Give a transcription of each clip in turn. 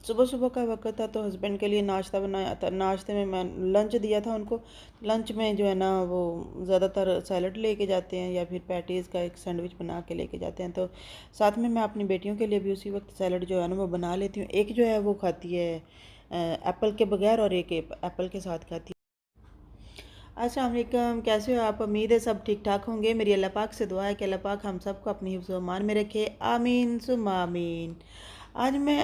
सुबह सुबह का वक्त था तो हस्बैंड के लिए नाश्ता बनाया था। नाश्ते में मैं लंच दिया था उनको। लंच में जो है ना वो ज़्यादातर सैलड लेके जाते हैं या फिर पैटीज़ का एक सैंडविच बना के लेके जाते हैं। तो साथ में मैं अपनी बेटियों के लिए भी उसी वक्त सैलड जो है ना वो बना लेती हूँ। एक जो है वो खाती है एप्पल के बगैर और एक एप्पल के साथ खाती है। अस्सलाम वालेकुम, कैसे हो आप? उम्मीद है सब ठीक ठाक होंगे। मेरी अल्लाह पाक से दुआ है कि अल्लाह पाक हम सबको अपनी हिफ्ज़ व अमान में रखे, आमीन सुम्मा आमीन। आज मैं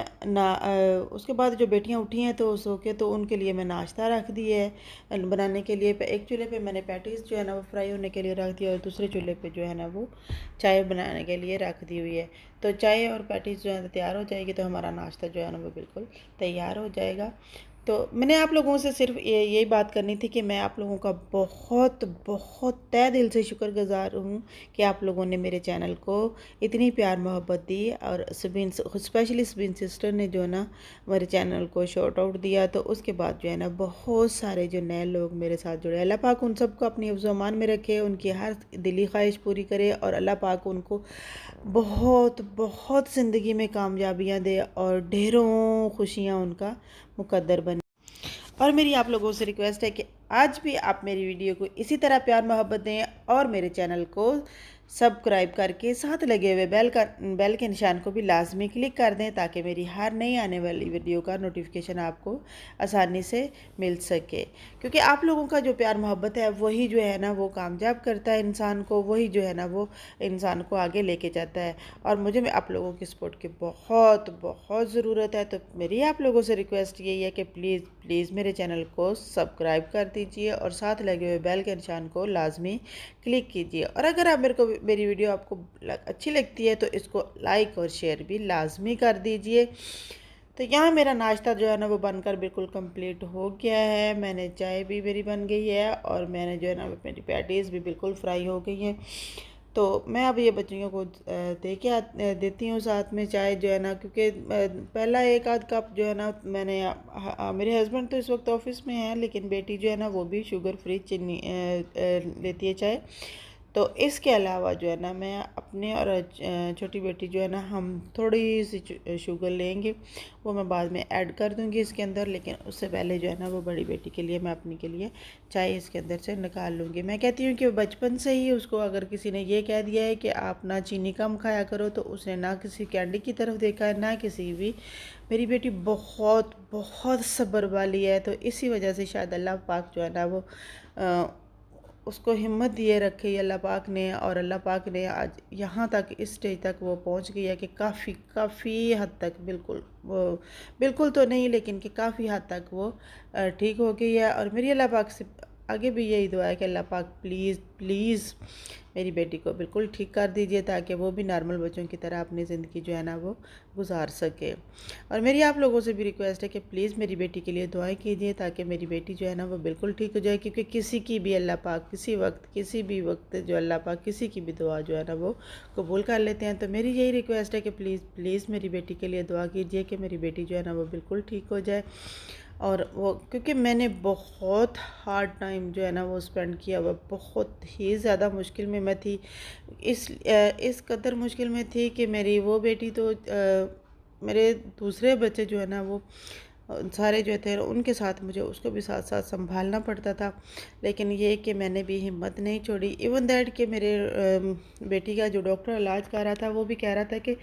उसके बाद जो बेटियां उठी हैं तो सो के, तो उनके लिए मैं नाश्ता रख दी है बनाने के लिए। एक चूल्हे पे मैंने पैटीज़ जो है ना वो फ्राई होने के लिए रख दिया और दूसरे चूल्हे पे जो है ना वो चाय बनाने के लिए रख दी हुई है। तो चाय और पैटीज़ जो है तैयार हो जाएगी तो हमारा नाश्ता जो है ना वो बिल्कुल तैयार हो जाएगा। तो मैंने आप लोगों से सिर्फ यही बात करनी थी कि मैं आप लोगों का बहुत बहुत तहे दिल से शुक्रगुजार हूँ कि आप लोगों ने मेरे चैनल को इतनी प्यार मोहब्बत दी। और स्पेशली सबिन सिस्टर ने जो ना मेरे चैनल को शॉर्ट आउट दिया, तो उसके बाद जो है ना बहुत सारे जो नए लोग मेरे साथ जुड़े। अल्लाह पाक उन सबको अपनी हिफ्ज़ अमान में रखे, उनकी हर दिली ख्वाहिश पूरी करे और अल्लाह पाक उनको बहुत बहुत ज़िंदगी में कामयाबियाँ दे और ढेरों खुशियाँ उनका मुकद्दर बने। और मेरी आप लोगों से रिक्वेस्ट है कि आज भी आप मेरी वीडियो को इसी तरह प्यार मोहब्बत दें और मेरे चैनल को सब्सक्राइब करके साथ लगे हुए बेल के निशान को भी लाजमी क्लिक कर दें ताकि मेरी हर नई आने वाली वीडियो का नोटिफिकेशन आपको आसानी से मिल सके। क्योंकि आप लोगों का जो प्यार मोहब्बत है वही जो है ना वो कामयाब करता है इंसान को, वही जो है ना वो इंसान को आगे लेके जाता है। और मुझे आप लोगों की सपोर्ट की बहुत बहुत ज़रूरत है। तो मेरी आप लोगों से रिक्वेस्ट यही है कि प्लीज़ प्लीज़ मेरे चैनल को सब्सक्राइब कर दीजिए और साथ लगे हुए बेल के निशान को लाजमी क्लिक कीजिए। और अगर आप मेरी वीडियो आपको अच्छी लगती है तो इसको लाइक और शेयर भी लाजमी कर दीजिए। तो यहाँ मेरा नाश्ता जो है ना वो बनकर बिल्कुल कंप्लीट हो गया है। मैंने चाय भी मेरी बन गई है और मैंने जो है ना मेरी पैटीज़ भी बिल्कुल फ्राई हो गई हैं। तो मैं अब ये बच्चियों को देती हूँ साथ में चाय जो है ना, क्योंकि पहला एक आध कप जो है ना मैंने मेरे हस्बैंड तो इस वक्त ऑफिस में हैं लेकिन बेटी जो है ना वो भी शुगर फ्री चीनी लेती है चाय। तो इसके अलावा जो है ना मैं अपने और छोटी बेटी जो है ना हम थोड़ी सी शुगर लेंगे, वो मैं बाद में ऐड कर दूंगी इसके अंदर। लेकिन उससे पहले जो है ना वो बड़ी बेटी के लिए मैं अपनी के लिए चाय इसके अंदर से निकाल लूँगी। मैं कहती हूँ कि बचपन से ही उसको अगर किसी ने ये कह दिया है कि आप ना चीनी कम खाया करो तो उसने ना किसी कैंडी की तरफ देखा है ना किसी भी। मेरी बेटी बहुत बहुत सब्र वाली है, तो इसी वजह से शायद अल्लाह पाक जो है ना वो उसको हिम्मत दिए रखी अल्लाह पाक ने। और अल्लाह पाक ने आज यहाँ तक इस स्टेज तक वो पहुँच गई है कि काफ़ी हद तक, बिल्कुल तो नहीं लेकिन कि काफ़ी हद तक वो ठीक हो गई है। और मेरी अल्लाह पाक से आगे भी यही दुआ है कि अल्लाह पाक प्लीज़ प्लीज़ मेरी बेटी को बिल्कुल ठीक कर दीजिए ताकि वो भी नॉर्मल बच्चों की तरह अपनी ज़िंदगी जो है ना वो गुजार सके। और मेरी आप लोगों से भी रिक्वेस्ट है कि प्लीज़ मेरी बेटी के लिए दुआएं कीजिए ताकि मेरी बेटी जो है ना वो बिल्कुल ठीक हो जाए। क्योंकि किसी की भी अल्लाह पाक किसी भी वक्त जो अल्लाह पाक किसी की भी दुआ जो है ना वो कबूल कर लेते हैं। तो मेरी यही रिक्वेस्ट है कि प्लीज़ प्लीज़ मेरी बेटी के लिए दुआ कीजिए कि मेरी बेटी जो है ना वो बिल्कुल ठीक हो जाए। और वो क्योंकि मैंने बहुत हार्ड टाइम जो है ना वो स्पेंड किया हुआ, बहुत ही ज़्यादा मुश्किल में मैं थी। इस कदर मुश्किल में थी कि मेरी वो बेटी तो मेरे दूसरे बच्चे जो है ना वो सारे जो थे उनके साथ मुझे उसको भी साथ साथ संभालना पड़ता था। लेकिन ये कि मैंने भी हिम्मत नहीं छोड़ी। इवन दैट कि मेरे बेटी का जो डॉक्टर इलाज कर रहा था वो भी कह रहा था कि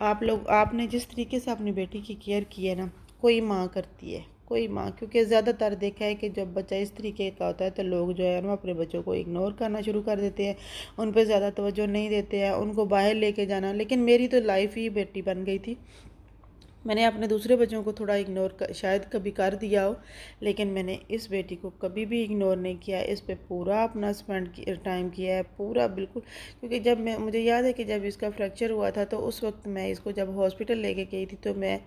आपने जिस तरीके से अपनी बेटी की केयर की है ना कोई माँ करती है, कोई माँ। क्योंकि ज़्यादातर देखा है कि जब बच्चा इस तरीके का होता है तो लोग जो है ना अपने बच्चों को इग्नोर करना शुरू कर देते हैं, उन पर ज़्यादा तवज्जो नहीं देते हैं, उनको बाहर लेके जाना। लेकिन मेरी तो लाइफ ही बेटी बन गई थी। मैंने अपने दूसरे बच्चों को थोड़ा शायद कभी कर दिया हो, लेकिन मैंने इस बेटी को कभी भी इग्नोर नहीं किया। इस पे पूरा अपना टाइम किया है पूरा बिल्कुल। क्योंकि जब मुझे याद है कि जब इसका फ्रैक्चर हुआ था तो उस वक्त मैं इसको जब हॉस्पिटल लेके गई थी तो मैं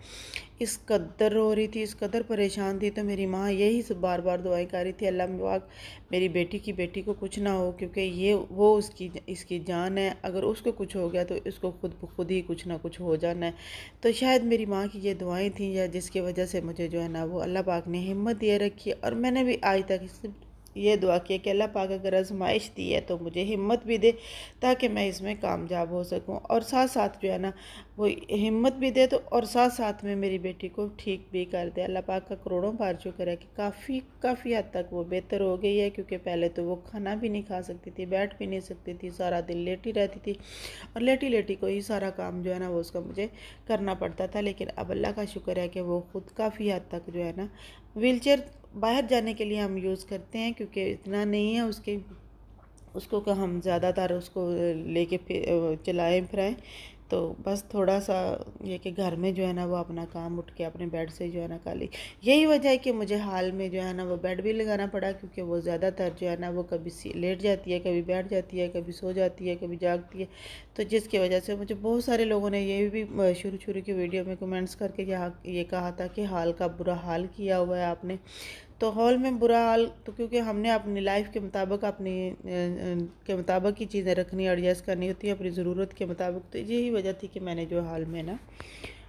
इस कदर रो रही थी, इस कदर परेशान थी। तो मेरी माँ यही सब बार बार दुआएं कर रही थी, अल्लाह पाक मेरी बेटी को कुछ ना हो, क्योंकि ये वो इसकी जान है। अगर उसको कुछ हो गया तो इसको खुद ही कुछ ना कुछ हो जाना है। तो शायद मेरी माँ की ये दुआएं थी या जिसकी वजह से मुझे जो है ना वो अल्लाह पाक ने हिम्मत दिए रखी। और मैंने भी आज तक ये दुआ की कि अल्लाह पाक अगर आजमाइश दी है तो मुझे हिम्मत भी दे ताकि मैं इसमें कामयाब हो सकूं। और साथ साथ जो है ना वो हिम्मत भी दे तो और साथ साथ में मेरी बेटी को ठीक भी कर दे। अल्लाह पाक का करोड़ों बार शुक्र है कि काफ़ी हद तक वो बेहतर हो गई है, क्योंकि पहले तो वो खाना भी नहीं खा सकती थी, बैठ भी नहीं सकती थी, सारा दिन लेटी रहती थी और लेटी लेटी को ही सारा काम जो है ना वो उसका मुझे करना पड़ता था। लेकिन अब अल्लाह का शुक्र है कि वो ख़ुद काफ़ी हद तक जो है ना, व्हीलचेयर बाहर जाने के लिए हम यूज़ करते हैं, क्योंकि इतना नहीं है उसको का हम ज़्यादातर उसको लेके चलाएं फिराएं। तो बस थोड़ा सा ये कि घर में जो है ना वो अपना काम उठ के अपने बेड से जो है ना कर ली। यही वजह है कि मुझे हाल में जो है ना वो बेड भी लगाना पड़ा, क्योंकि वो ज़्यादातर जो है ना वो कभी लेट जाती है, कभी बैठ जाती है, कभी सो जाती है, कभी जागती है। तो जिसकी वजह से मुझे बहुत सारे लोगों ने ये भी शुरू की वीडियो में कमेंट्स करके ये कहा था कि हाल का बुरा हाल किया हुआ है आपने। तो हॉल में बुरा हाल तो क्योंकि हमने अपनी लाइफ के मुताबिक के मुताबिक ही चीज़ें रखनी, एडजस्ट करनी होती है अपनी ज़रूरत के मुताबिक। तो यही वजह थी कि मैंने जो हाल में ना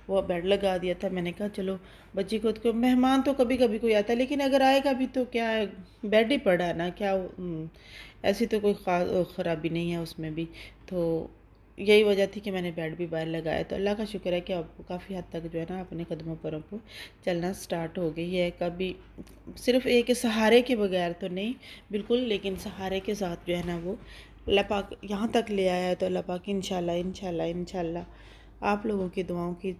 वो बेड लगा दिया था। मैंने कहा चलो बच्ची को मेहमान तो कभी कभी कोई आता है, लेकिन अगर आएगा भी तो क्या है, बेड ही पड़ा है ना, क्या ऐसी तो कोई ख़राबी नहीं है उसमें भी। तो यही वजह थी कि मैंने बेड भी बाहर लगाया। तो अल्लाह का शुक्र है कि अब काफ़ी हद तक जो है ना अपने कदमों पर वो चलना स्टार्ट हो गई है। कभी सिर्फ एक सहारे के बगैर तो नहीं बिल्कुल, लेकिन सहारे के साथ जो है ना वो अल्लाह पाक यहाँ तक ले आया है। तो अल्लाह पाक इंशाल्लाह इंशाल्लाह इंशाल्लाह आप लोगों की दुआओं की,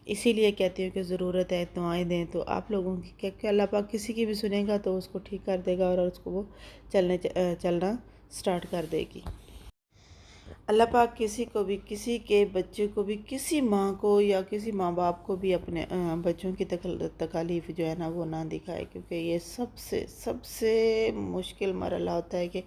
इसीलिए कहती हूँ कि ज़रूरत है दुआएं दें तो आप लोगों की, क्योंकि अल्लाह पाक किसी की भी सुनेगा तो उसको ठीक कर देगा और उसको वो चलना स्टार्ट कर देगी। अल्लाह पाक किसी को भी, किसी के बच्चे को भी, किसी माँ को या किसी माँ बाप को भी अपने बच्चों की तकालीफ जो है ना वो ना दिखाए, क्योंकि ये सबसे सबसे मुश्किल मरहला होता है कि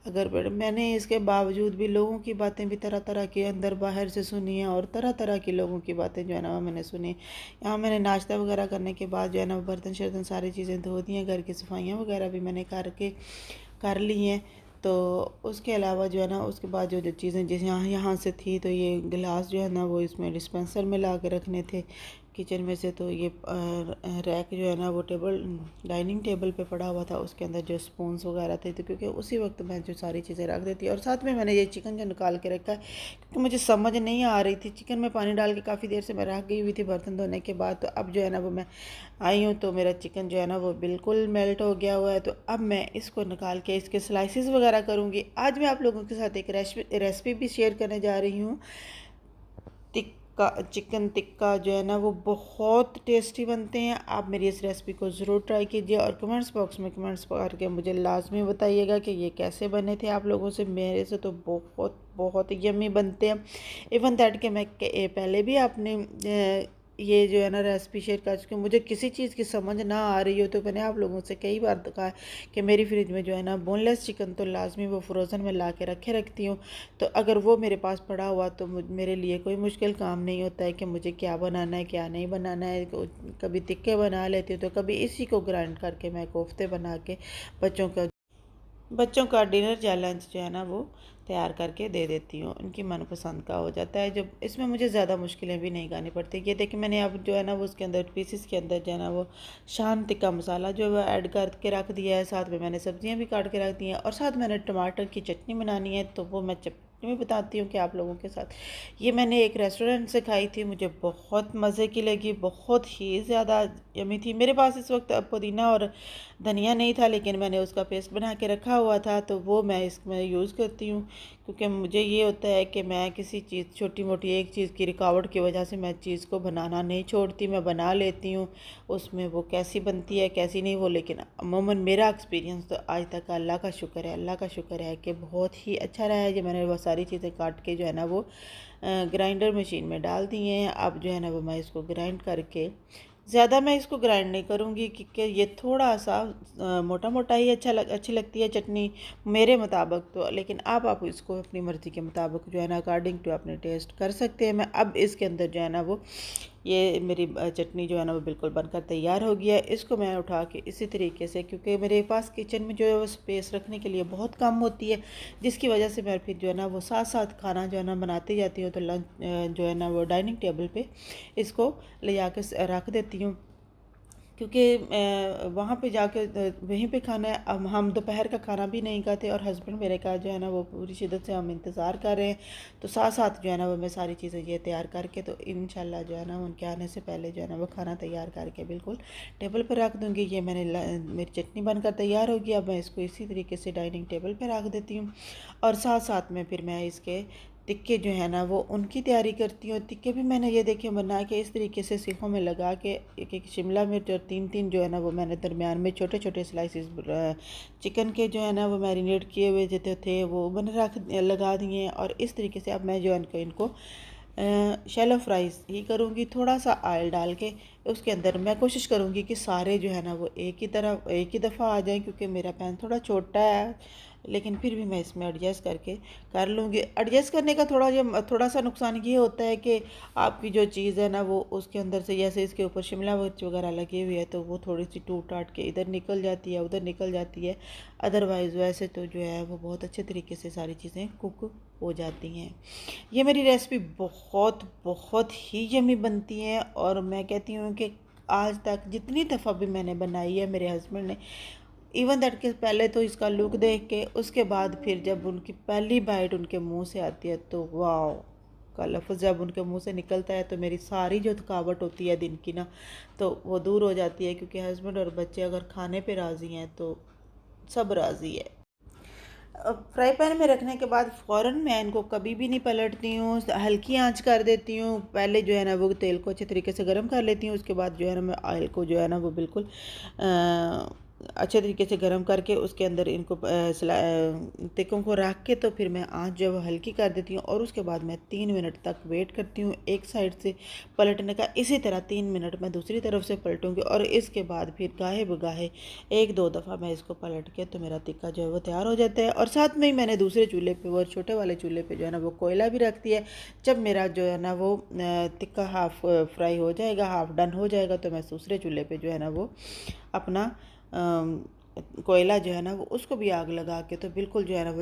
अगर मैंने इसके बावजूद भी लोगों की बातें भी तरह तरह की अंदर बाहर से सुनी है और तरह तरह की लोगों की बातें जो है ना वो मैंने सुनी। यहाँ मैंने नाश्ता वगैरह करने के बाद जो है ना बर्तन शर्तन सारी चीज़ें धो दी हैं, घर की सफाइयाँ वगैरह भी मैंने कर ली हैं। तो उसके अलावा जो है ना उसके बाद जो चीज़ें जैसे यहाँ से थी, तो ये गिलास जो है ना वो इसमें डिस्पेंसर में ला के रखने थे किचन में से। तो ये रैक जो है ना वो डाइनिंग टेबल पे पड़ा हुआ था, उसके अंदर जो स्पून्स वगैरह थे, तो क्योंकि उसी वक्त मैं जो सारी चीज़ें रख देती। और साथ में मैंने ये चिकन जो निकाल के रखा है, क्योंकि मुझे समझ नहीं आ रही थी, चिकन में पानी डाल के काफ़ी देर से मैं रख गई हुई थी बर्तन धोने के बाद। तो अब जो है ना वो मैं आई हूँ तो मेरा चिकन जो है ना वो बिल्कुल मेल्ट हो गया हुआ है। तो अब मैं इसको निकाल के इसके स्लाइसिस वगैरह करूँगी। आज मैं आप लोगों के साथ एक रेसिपी भी शेयर करने जा रही हूँ। चिकन टिक्का जो है ना वो बहुत टेस्टी बनते हैं। आप मेरी इस रेसिपी को ज़रूर ट्राई कीजिए और कमेंट्स बॉक्स में कमेंट्स करके मुझे लाजमी बताइएगा कि ये कैसे बने थे आप लोगों से। मेरे से तो बहुत बहुत यम्मी बनते हैं। इवन दैट कि मैं पहले भी आपने ये जो है ना रेसिपी शेयर कर चुकी हूँ। मुझे किसी चीज़ की समझ ना आ रही हो तो मैंने आप लोगों से कई बार कहा कि मेरी फ्रिज में जो है ना बोनलेस चिकन तो लाजमी वो फ्रोज़न में ला के रखती हूँ। तो अगर वो मेरे पास पड़ा हुआ तो मेरे लिए कोई मुश्किल काम नहीं होता है कि मुझे क्या बनाना है क्या नहीं बनाना है। कभी टिक्के बना लेती हूँ तो कभी इसी को ग्राइंड करके मैं कोफ्ते बना के बच्चों का डिनर या लंच जो है ना वो तैयार करके दे देती हूँ। उनकी मनपसंद का हो जाता है, जब इसमें मुझे ज़्यादा मुश्किलें भी नहीं करनी पड़ती। ये देखिए मैंने अब जो है ना वो उसके अंदर पीसेस के अंदर जो है ना वो शान टिक्का मसाला जो है वो ऐड करके रख दिया है। साथ में मैंने सब्जियाँ भी काट के रख दी हैं और साथ मैंने टमाटर की चटनी बनानी है, तो वो मैं मैं बताती हूँ कि आप लोगों के साथ। ये मैंने एक रेस्टोरेंट से खाई थी, मुझे बहुत मज़े की लगी, बहुत ही ज़्यादा यमी थी। मेरे पास इस वक्त पुदीना और धनिया नहीं था, लेकिन मैंने उसका पेस्ट बना के रखा हुआ था, तो वो मैं इसमें यूज़ करती हूँ। क्योंकि मुझे ये होता है कि मैं किसी चीज़ छोटी मोटी एक चीज़ की रुकावट की वजह से मैं चीज़ को बनाना नहीं छोड़ती, मैं बना लेती हूँ। उसमें वो कैसी बनती है कैसी नहीं वो, लेकिन अमूमन मेरा एक्सपीरियंस तो आज तक अल्लाह का शुक्र है कि बहुत ही अच्छा रहा है। जो मैंने वो सारी चीज़ें काट के जो है ना वो ग्राइंडर मशीन में डाल दिए हैं। अब जो है ना वो मैं इसको ग्राइंड करके, ज़्यादा मैं इसको ग्राइंड नहीं करूँगी क्योंकि ये थोड़ा सा मोटा मोटा ही अच्छी लगती है चटनी मेरे मुताबिक। तो लेकिन आप इसको अपनी मर्ज़ी के मुताबिक जो है ना अकॉर्डिंग टू अपने टेस्ट कर सकते हैं। मैं अब इसके अंदर जो है ना वो ये मेरी चटनी जो है ना वो बिल्कुल बनकर तैयार हो गया है। इसको मैं उठा के इसी तरीके से, क्योंकि मेरे पास किचन में जो है वो स्पेस रखने के लिए बहुत कम होती है, जिसकी वजह से मैं फिर जो है ना वो साथ साथ खाना जो है ना बनाती जाती हूँ। तो लंच जो है ना वो डाइनिंग टेबल पे इसको ले जा के रख देती हूँ, क्योंकि वहाँ पे जाके वहीं पे खाना है। अब हम दोपहर का खाना भी नहीं खाते और हस्बैंड मेरे का जो है ना वो पूरी शिद्दत से हम इंतज़ार कर रहे हैं। तो साथ साथ जो है ना वो मैं सारी चीज़ें ये तैयार करके तो इंशाल्लाह जो है ना उनके आने से पहले जो है ना वो खाना तैयार करके बिल्कुल टेबल पर रख दूँगी। ये मैंने मेरी चटनी बनकर तैयार होगी। अब मैं इसको इसी तरीके से डाइनिंग टेबल पर रख देती हूँ और साथ साथ में फिर मैं इसके टिक्के जो है ना वो उनकी तैयारी करती हूँ। टिक्के भी मैंने ये देखिए बना के इस तरीके से सीखों में लगा के एक एक शिमला मिर्च और तीन तीन जो है ना वो मैंने दरमियान में छोटे छोटे स्लाइसिस चिकन के जो है ना वो मैरिनेट किए हुए जो थे वो मैंने रख लगा दिए हैं। और इस तरीके से अब मैं जो है इनको शैलो फ्राइज़ ही करूँगी। थोड़ा सा ऑयल डाल के उसके अंदर मैं कोशिश करूँगी कि सारे जो है ना वो एक ही दफ़ा आ जाएं, क्योंकि मेरा पैन थोड़ा छोटा है। लेकिन फिर भी मैं इसमें एडजस्ट करके कर लूँगी। एडजस्ट करने का थोड़ा सा नुकसान ये होता है कि आपकी जो चीज़ है ना वो उसके अंदर से, जैसे इसके ऊपर शिमला मिर्च वगैरह लगी हुई है तो वो थोड़ी सी टूट टाट के इधर निकल जाती है उधर निकल जाती है। अदरवाइज़ वैसे तो जो है वो बहुत अच्छे तरीके से सारी चीज़ें कुक हो जाती हैं। ये मेरी रेसिपी बहुत बहुत ही यमी बनती है और मैं कहती हूँ कि आज तक जितनी दफ़ा भी मैंने बनाई है मेरे हस्बैंड ने, इवन दैट के पहले तो इसका लुक देख के उसके बाद फिर जब उनकी पहली बाइट उनके मुंह से आती है तो वाह का लफ्ज़ जब उनके मुंह से निकलता है तो मेरी सारी जो थकावट होती है दिन की ना तो वो दूर हो जाती है। क्योंकि हस्बैंड और बच्चे अगर खाने पे राज़ी हैं तो सब राज़ी है। फ्राई पैन में रखने के बाद फ़ौरन मैं इनको कभी भी नहीं पलटती हूँ, हल्की आंच कर देती हूँ। पहले जो है ना वो तेल को अच्छे तरीके से गर्म कर लेती हूँ, उसके बाद जो है ना मैं ऑयल को जो है ना वो बिल्कुल अच्छे तरीके से गर्म करके उसके अंदर इनको टिक्कों को रख के तो फिर मैं आंच जो है वो हल्की कर देती हूँ और उसके बाद मैं 3 मिनट तक वेट करती हूँ एक साइड से पलटने का। इसी तरह 3 मिनट मैं दूसरी तरफ से पलटूँगी और इसके बाद फिर गाहे बगाहे एक दो दफ़ा मैं इसको पलट के तो मेरा टिक्का जो है वो तैयार हो जाता है। और साथ में ही मैंने दूसरे चूल्हे पे वो छोटे वाले चूल्हे पे जो है ना वो कोयला भी रख दिया है। जब मेरा जो है ना वो टिक्का हाफ़ फ्राई हो जाएगा, हाफ़ डन हो जाएगा, तो मैं दूसरे चूल्हे पे जो है ना वो अपना कोयला जो है ना वो उसको भी आग लगा के तो बिल्कुल जो है ना वो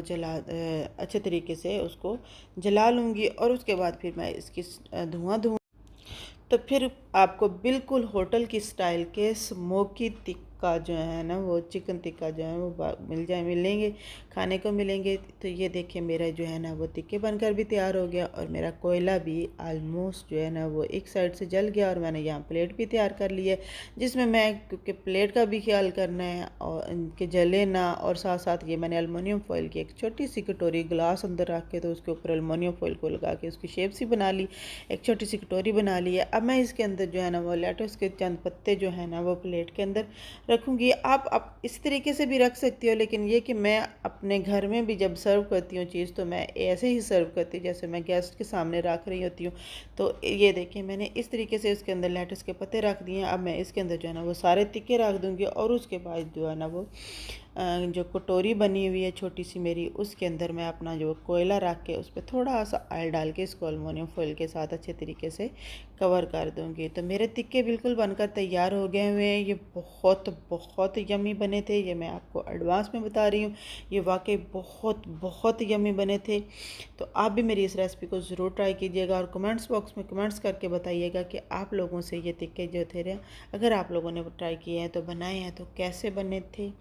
अच्छे तरीके से उसको जला लूँगी। और उसके बाद फिर मैं इसकी धुआं तो फिर आपको बिल्कुल होटल की स्टाइल के स्मोकी टिक्का जो है ना वो चिकन टिक्का जो है वो मिलेंगे, खाने को मिलेंगे। तो ये देखिए मेरा जो है ना वो टिक्के बनकर भी तैयार हो गया और मेरा कोयला भी आलमोस्ट जो है ना वो एक साइड से जल गया। और मैंने यहाँ प्लेट भी तैयार कर ली है जिसमें मैं, क्योंकि प्लेट का भी ख्याल करना है और इनके जले ना, और साथ साथ ये मैंने एलुमिनियम फॉइल की एक छोटी सी कटोरी ग्लास अंदर रख के तो उसके ऊपर एलुमिनियम फॉइल को लगा के उसकी शेप सी बना ली, एक छोटी सी कटोरी बना ली है। अब मैं इसके अंदर जो है ना वो लेटस के चंद पत्ते जो है ना वो प्लेट के अंदर रखूँगी। आप इस तरीके से भी रख सकती हो, लेकिन ये कि मैं अपने घर में भी जब सर्व करती हूँ चीज़ तो मैं ऐसे ही सर्व करती हूँ जैसे मैं गेस्ट के सामने रख रही होती हूँ। तो ये देखिए मैंने इस तरीके से इसके अंदर लेटस के पत्ते रख दिए हैं। अब मैं इसके अंदर जो है ना वो सारे टिक्के रख दूँगी और उसके बाद जो है ना वो जो कटोरी बनी हुई है छोटी सी मेरी, उसके अंदर मैं अपना जो कोयला रख के उस पर थोड़ा सा ऑयल डाल के इसको एलुमिनियम फॉइल के साथ अच्छे तरीके से कवर कर दूंगी। तो मेरे टिक्के बिल्कुल बनकर तैयार हो गए हुए हैं। ये बहुत बहुत यमी बने थे, ये मैं आपको एडवांस में बता रही हूँ। ये वाकई बहुत बहुत यमी बने थे। तो आप भी मेरी इस रेसिपी को ज़रूर ट्राई कीजिएगा और कमेंट्स बॉक्स में कमेंट्स करके बताइएगा कि आप लोगों से ये टिक्के जो थे अगर आप लोगों ने ट्राई किए हैं तो बनाए हैं तो कैसे बने थे।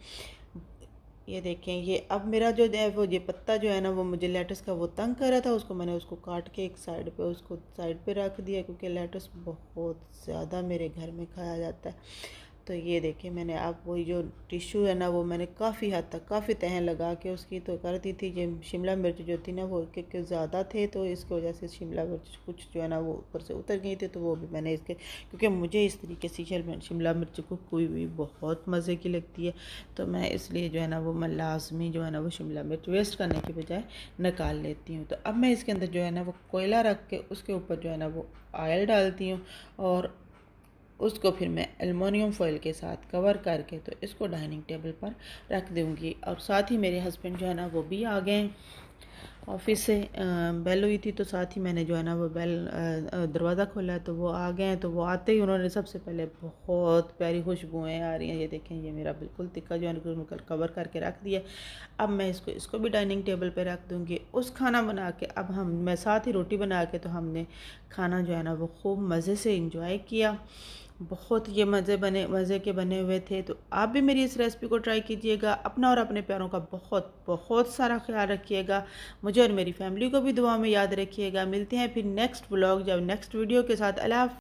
ये देखें, ये अब मेरा जो है वो ये पत्ता जो है ना वो मुझे लेटस का वो तंग कर रहा था, मैंने उसको काट के एक साइड पे उसको साइड पे रख दिया क्योंकि लेटस बहुत ज़्यादा मेरे घर में खाया जाता है। तो ये देखिए मैंने अब वही जो टिश्यू है ना वो मैंने काफ़ी हद तक काफ़ी तह लगा के उसकी तो कर दी थी। ये शिमला मिर्च जो थी ना वो क्योंकि ज़्यादा थे तो इसकी वजह से शिमला मिर्च कुछ जो है ना वो ऊपर से उतर गई थी, तो वो भी मैंने इसके, क्योंकि मुझे इस तरीके से शिमला मिर्च को कोई भी बहुत मज़े की लगती है तो मैं इसलिए जो है ना वो मैं लाजमी जो है ना वो शिमला मिर्च वेस्ट करने के बजाय निकाल लेती हूँ। तो अब मैं इसके अंदर जो है ना वो कोयला रख के उसके ऊपर जो है ना वो ऑयल डालती हूँ और उसको फिर मैं एलुमिनियम फॉइल के साथ कवर करके तो इसको डाइनिंग टेबल पर रख दूँगी। और साथ ही मेरे हस्बैंड जो है ना वो भी आ गए ऑफिस से, बेल हुई थी तो साथ ही मैंने जो है ना वो दरवाज़ा खोला तो वो आ गए हैं। तो वो आते ही उन्होंने सबसे पहले बहुत प्यारी खुशबुएँ आ रही हैं। ये देखें ये मेरा बिल्कुल टिक्का जो है कवर करके रख दिया। अब मैं इसको भी डाइनिंग टेबल पे रख दूँगी। उस खाना बना के अब मैं साथ ही रोटी बना के तो हमने खाना जो है ना वो खूब मज़े से इंजॉय किया। बहुत ये मज़े के बने हुए थे। तो आप भी मेरी इस रेसिपी को ट्राई कीजिएगा। अपना और अपने प्यारों का बहुत बहुत सारा ख्याल रखिएगा। मुझे और मेरी फैमिली को भी दुआ में याद रखिएगा। मिलते हैं फिर नेक्स्ट व्लॉग या नेक्स्ट वीडियो के साथ। अल्लाह हाफ़िज़।